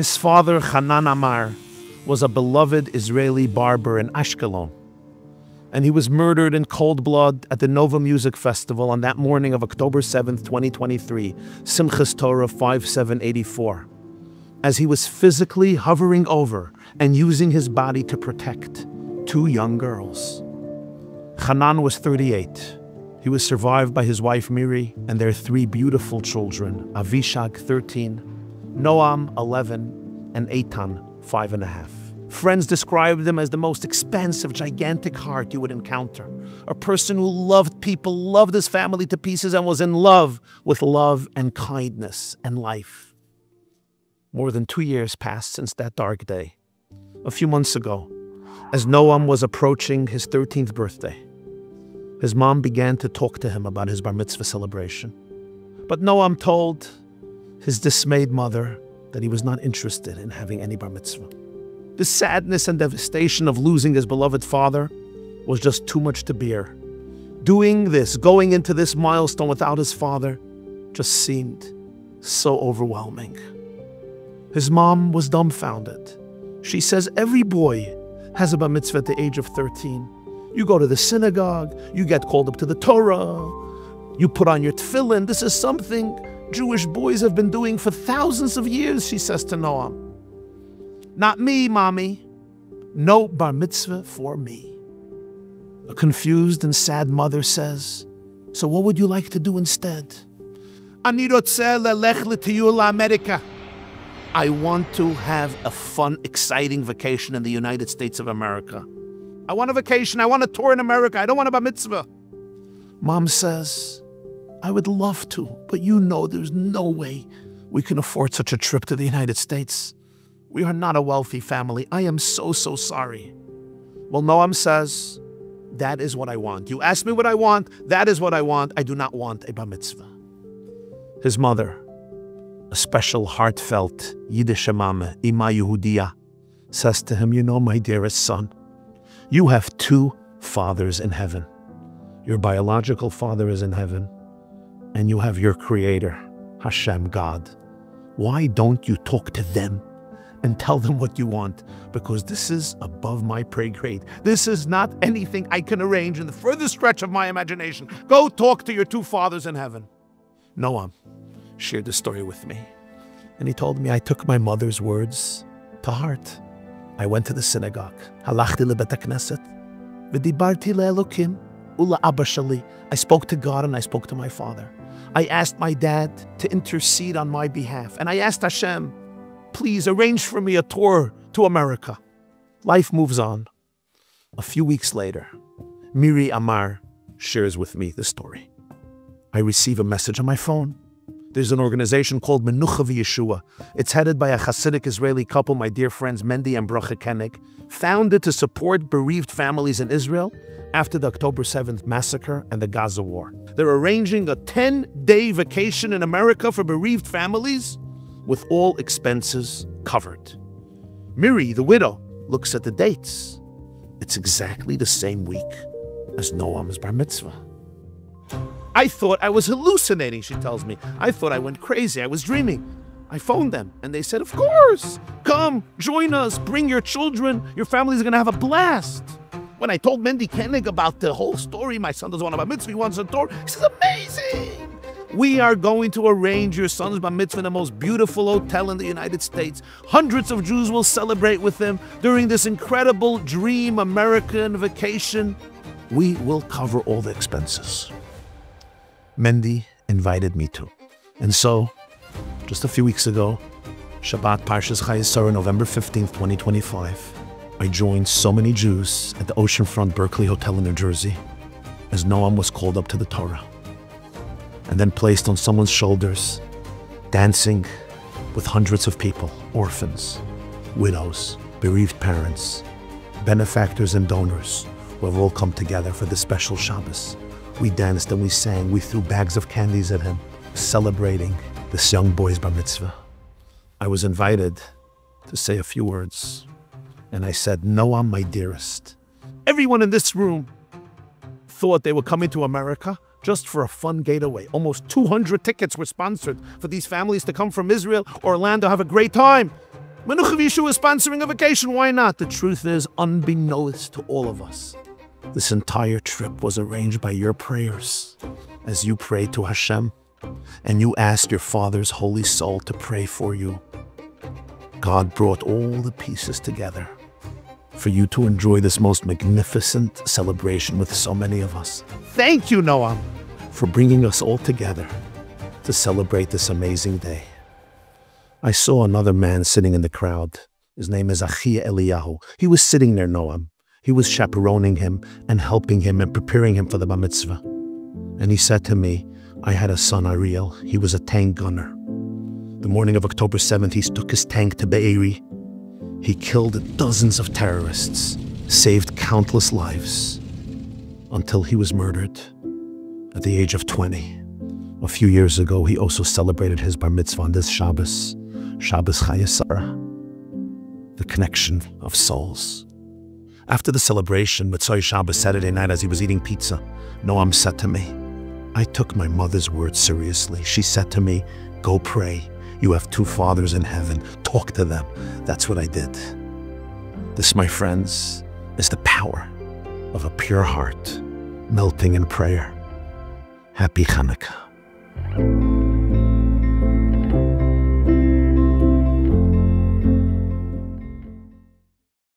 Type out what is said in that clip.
His father, Hanan Amar, was a beloved Israeli barber in Ashkelon, and he was murdered in cold blood at the Nova Music Festival on that morning of October 7th, 2023, Simchas Torah 5784, as he was physically hovering over and using his body to protect two young girls. Hanan was 38. He was survived by his wife Miri and their three beautiful children, Avishag, 13, Noam, 11, and Eitan, 5.5. Friends described him as the most expansive, gigantic heart you would encounter. A person who loved people, loved his family to pieces, and was in love with love and kindness and life. More than 2 years passed since that dark day. A few months ago, as Noam was approaching his 13th birthday, his mom began to talk to him about his bar mitzvah celebration. But Noam told his dismayed mother that he was not interested in having any bar mitzvah. The sadness and devastation of losing his beloved father was just too much to bear. Doing this, going into this milestone without his father, just seemed so overwhelming. His mom was dumbfounded. She says every boy has a bar mitzvah at the age of 13. You go to the synagogue, you get called up to the Torah, you put on your tefillin. This is something Jewish boys have been doing for thousands of years, she says to Noam. Not me, mommy. No bar mitzvah for me. A confused and sad mother says, so what would you like to do instead? Ani rotzeh lelech l'tiyul la'Amerika. I want to have a fun, exciting vacation in the United States of America. I want a vacation. I want a tour in America. I don't want a bar mitzvah. Mom says, I would love to, but you know there's no way we can afford such a trip to the United States. We are not a wealthy family. I am so sorry. Well, Noam says, that is what I want. You ask me what I want, that is what I want. I do not want a bar mitzvah. His mother, a special heartfelt Yiddish mama, Ima Yehudiya, says to him, you know, my dearest son, you have two fathers in heaven. Your biological father is in heaven, and you have your creator, Hashem, God. Why don't you talk to them and tell them what you want? Because this is above my pay grade. This is not anything I can arrange in the furthest stretch of my imagination. Go talk to your two fathers in heaven. Noam shared the story with me, and he told me I took my mother's words to heart. I went to the synagogue. Halachti lebet hakneset, v'dibarti le'elokim ula'abba shali. I spoke to God and I spoke to my father. I asked my dad to intercede on my behalf, and I asked Hashem, please arrange for me a tour to America. Life moves on. A few weeks later, Miri Amar shares with me the story. I receive a message on my phone. There's an organization called Menucha v'Yeshua. It's headed by a Hasidic Israeli couple, my dear friends Mendy and Bracha Koenig, founded to support bereaved families in Israel after the October 7th massacre and the Gaza war. They're arranging a 10-day vacation in America for bereaved families with all expenses covered. Miri, the widow, looks at the dates. It's exactly the same week as Noam's bar mitzvah. I thought I was hallucinating, she tells me. I thought I went crazy. I was dreaming. I phoned them, and they said, of course, come, join us, bring your children. Your family's going to have a blast. When I told Mendy Koenig about the whole story, my son doesn't want a bar mitzvah, he wants a tour. He says, amazing. We are going to arrange your son's bar mitzvah in the most beautiful hotel in the United States. Hundreds of Jews will celebrate with him during this incredible dream American vacation. We will cover all the expenses. Mendy invited me to. And so, just a few weeks ago, Shabbat Parshas Chayesorah, November 15th, 2025, I joined so many Jews at the Oceanfront Berkeley Hotel in New Jersey as Noam was called up to the Torah and then placed on someone's shoulders, dancing with hundreds of people, orphans, widows, bereaved parents, benefactors and donors who have all come together for this special Shabbos. We danced and we sang, we threw bags of candies at him, celebrating this young boy's bar mitzvah. I was invited to say a few words, and I said, Noam, my dearest, everyone in this room thought they were coming to America just for a fun getaway. Almost 200 tickets were sponsored for these families to come from Israel, Orlando, have a great time. Menucha V'Yeshua is sponsoring a vacation, why not? The truth is, unbeknownst to all of us, this entire trip was arranged by your prayers. As you prayed to Hashem, and you asked your Father's holy soul to pray for you, God brought all the pieces together for you to enjoy this most magnificent celebration with so many of us. Thank you, Noam, for bringing us all together to celebrate this amazing day. I saw another man sitting in the crowd. His name is Achia Eliyahu. He was sitting there, Noam. He was chaperoning him and helping him and preparing him for the bar mitzvah. And he said to me, I had a son, Ariel. He was a tank gunner. The morning of October 7th, he took his tank to Be'eri. He killed dozens of terrorists, saved countless lives, until he was murdered at the age of 20. A few years ago, he also celebrated his bar mitzvah on this Shabbos, Shabbos Chayesara, the connection of souls. After the celebration, Mitzvah Shabbos Saturday night, as he was eating pizza, Noam said to me, I took my mother's words seriously. She said to me, go pray. You have two fathers in heaven. Talk to them. That's what I did. This, my friends, is the power of a pure heart melting in prayer. Happy Hanukkah.